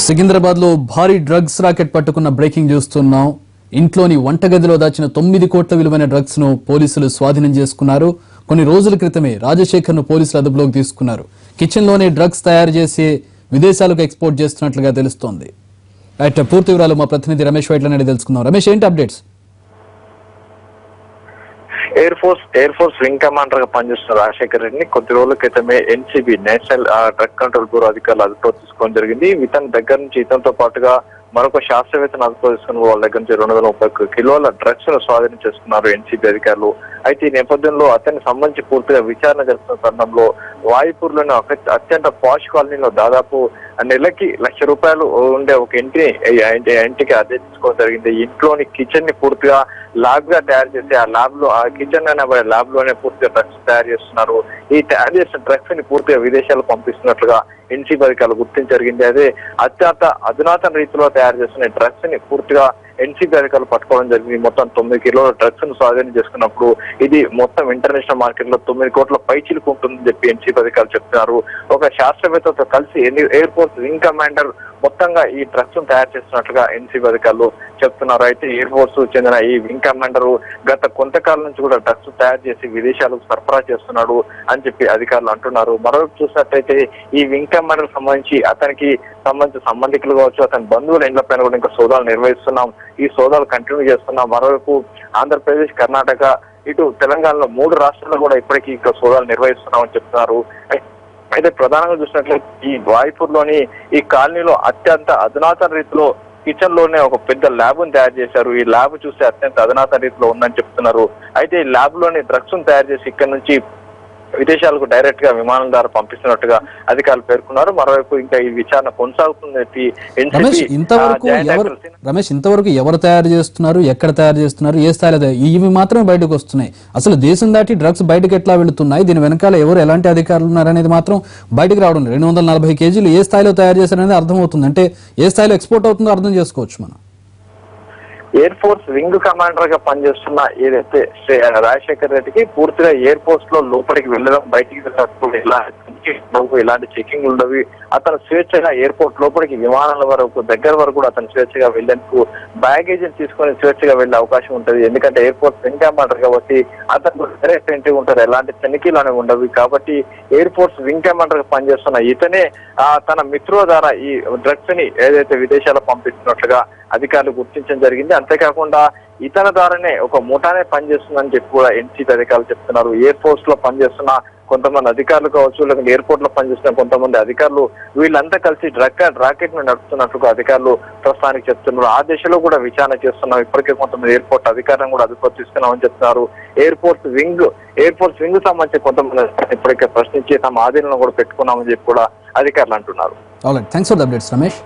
సికింద్రాబాద్ లో భారీ drugs rocket పట్టుకున్న బ్రేకింగ్ చూస్తున్నాం. ఇంట్లోని వంటగదిలో దాచిన 9 కోట్ల విలువైన డ్రగ్స్ ను పోలీసులు స్వాధీనం చేసుకున్నారు. కొన్ని రోజుల క్రితమే రాజశేఖర్ ను పోలీసులు అదుపులోకి తీసుకున్నారు. కిచెన్ లోనే డ్రగ్స్ తయారు చేసి విదేశాలకు ఎక్స్పోర్ట్ చేస్తున్నట్లుగా తెలుస్తోంది. రైట్, పూర్తి వివరాలు మా ప్రతినిధి రమేష్ వైట్ల నుండి తెలుసుకుందాం. రమేష్, ఏంటి updates? Air force wing commander గా పనిచేస్తున్న రాజశేఖర్ రెడ్డిని కొద్ది రోజుల క్రితమే NCB national drug control bureau అధికారులు అదుపులో తీసుకోవడం జరిగింది. ఇతని దగ్గర నుంచి ఇతనితో పాటుగా మరొక శాస్త్రవేత్తను అదుపులో తీసుకుని వాళ్ళ దగ్గర నుంచి 230 కిలోల డ్రగ్స్ ను స్వాధీనం చేసుకున్నారు ఎన్సీబీ అధికారులు. అయితే ఈ నేపథ్యంలో అతనికి సంబంధించి పూర్తిగా విచారణ జరుపుతున్న తరుణంలో వాయుపూర్లోని అత్యంత పాష్ కాలనీలో దాదాపు నెలకి ₹1,00,000 ఉండే ఒక ఇంటికి అద్దె తీసుకోవడం జరిగింది. ఇంట్లోని కిచెన్ ని పూర్తిగా ల్యాబ్ గా తయారు చేసి ఆ కిచెన్ అనే ల్యాబ్ లోనే పూర్తిగా డ్రగ్స్ తయారు చేస్తున్నారు. ఈ తయారు చేసిన డ్రగ్స్ ని పూర్తిగా విదేశాలకు పంపిస్తున్నట్లుగా ఎన్సీబీ అధికారులు గుర్తించ జరిగింది. అదే అత్యంత అధునాతన రీతిలో తయారు చేస్తున్న డ్రగ్స్ ని పూర్తిగా ఎన్సీబీ అధికారులు పట్టుకోవడం జరిగింది. మొత్తం 9 కిలోల డ్రగ్స్ ను స్వాధీనం చేసుకున్నప్పుడు ఇది మొత్తం ఇంటర్నేషనల్ మార్కెట్ లో 9 కోట్ల పైచిలకు ఉంటుందని చెప్పి ఎన్సీబీ అధికారులు చెప్తున్నారు. ఒక శాస్త్రవేత్తతో కలిసి ఎయిర్ ఫోర్స్ వింగ్ కమాండర్ మొత్తంగా ఈ డ్రగ్స్ ను తయారు చేస్తున్నట్లుగా ఎన్సీబీ అధికారులు చెప్తున్నారు. అయితే ఎయిర్ ఫోర్స్ చెందిన ఈ వింగ్ కమాండర్ గత కొంతకాలం నుంచి కూడా డ్రగ్స్ తయారు చేసి విదేశాలకు సరఫరా చేస్తున్నాడు అని చెప్పి అధికారులు అంటున్నారు. మరోవైపు చూసినట్లయితే ఈ వింగ్ కమాండర్ సంబంధించి అతనికి సంబంధించిన సంబంధికులు కావచ్చు, అతని బంధువుల ఇండ్ల పైన కూడా ఇంకా సోదాలు నిర్వహిస్తున్నాం. ఈ సోదాలు కంటిన్యూ చేస్తున్నాం. మరోవైపు ఆంధ్రప్రదేశ్, కర్ణాటక, ఇటు తెలంగాణలో 3 రాష్ట్రాల్లో కూడా ఇప్పటికీ ఇంకా సోదాలు నిర్వహిస్తున్నామని చెప్తున్నారు. అయితే ప్రధానంగా చూసినట్లయితే ఈ వాయుపూర్లోని ఈ కాలనీలో అత్యంత అధునాతన రీతిలో కిచెన్ లోనే ఒక పెద్ద ల్యాబ్ ను తయారు చేశారు. ఈ ల్యాబ్ చూస్తే అత్యంత అధునాతన రీతిలో ఉందని చెప్తున్నారు. అయితే ఈ ల్యాబ్ లోని డ్రగ్స్ ను తయారు చేసి ఇక్కడ నుంచి విదేశాలకు డైరెక్ట్ గా విమానం ద్వారా పంపిస్తున్నట్టుగా అధికారులు పేర్కొన్నారు. మరోవైపు ఇంకా ఈ విచారణ కొనసాగుతుంది. రమేష్, ఇంతవరకు ఎవరు తయారు చేస్తున్నారు, ఎక్కడ తయారు చేస్తున్నారు, ఏ స్థాయిలో, ఇవి మాత్రమే బయటకు వస్తున్నాయి. అసలు దేశం దాటి డ్రగ్స్ బయటకు ఎట్లా వెళుతున్నాయి, దీని వెనకాల ఎవరు ఎలాంటి అధికారులు ఉన్నారనేది మాత్రం బయటకు రావడం లేదు. 240 కేజీలు ఏ స్థాయిలో తయారు చేశారనేది అర్థమవుతుంది. అంటే ఏ స్థాయిలో ఎక్స్పోర్ట్ అవుతుందో అర్థం చేసుకోవచ్చు మనం. ఎయిర్ ఫోర్స్ వింగ్ కమాండర్ గా పనిచేస్తున్న ఏదైతే రాజశేఖర్ రెడ్డికి పూర్తిగా ఎయిర్ ఫోర్స్ లో లోపలికి వెళ్ళడం, బయటికి వెళ్ళినప్పుడు ఇలాంటి చెకింగ్ ఉండవి. అతను స్వేచ్ఛగా ఎయిర్పోర్ట్ లోపలికి విమానాల వరకు దగ్గర వరకు కూడా అతను స్వేచ్ఛగా వెళ్లేందుకు బ్యాగేజ్ తీసుకొని స్వేచ్ఛగా వెళ్లే అవకాశం ఉంటుంది. ఎందుకంటే ఎయిర్ ఫోర్స్ వింగ్ కమాండర్ కాబట్టి అతను డైరెక్ట్ ఎంట్రీ ఉంటారు, ఎలాంటి తనిఖీలు అనేవి ఉండవు. కాబట్టి ఎయిర్ ఫోర్స్ వింగ్ కమాండర్ గా పనిచేస్తున్న ఇతనే తన మిత్రుల ద్వారా ఈ డ్రగ్స్ ని ఏదైతే విదేశాలకు పంపిస్తున్నట్లుగా అధికారులు గుర్తించడం జరిగింది. అంతేకాకుండా ఇతని ద్వారానే ఒక ముఠానే పనిచేస్తుందని చెప్పి కూడా ఎన్సీబీ అధికారులు చెప్తున్నారు. ఎయిర్ ఫోర్స్ లో పనిచేస్తున్న కొంతమంది అధికారులు కావచ్చు, లేకపోతే ఎయిర్పోర్ట్ లో పనిచేస్తున్న కొంతమంది అధికారులు వీళ్ళంతా కలిసి రాకెట్ ను నడుపుతున్నట్టుగా అధికారులు ప్రస్తుతానికి చెప్తున్నారు. ఆ దిశలో కూడా విచారణ చేస్తున్నాం. ఇప్పటికే కొంతమంది ఎయిర్పోర్ట్ అధికారులను కూడా అదుపులో తీసుకున్నామని చెప్తున్నారు. ఎయిర్ ఫోర్స్ వింగ్ సంబంధించి కొంతమంది ఇప్పటికే ప్రశ్నించి తమ ఆధీనంలో కూడా పెట్టుకున్నామని చెప్పి కూడా అధికారులు అంటున్నారు. Thanks for the updates Ramesh.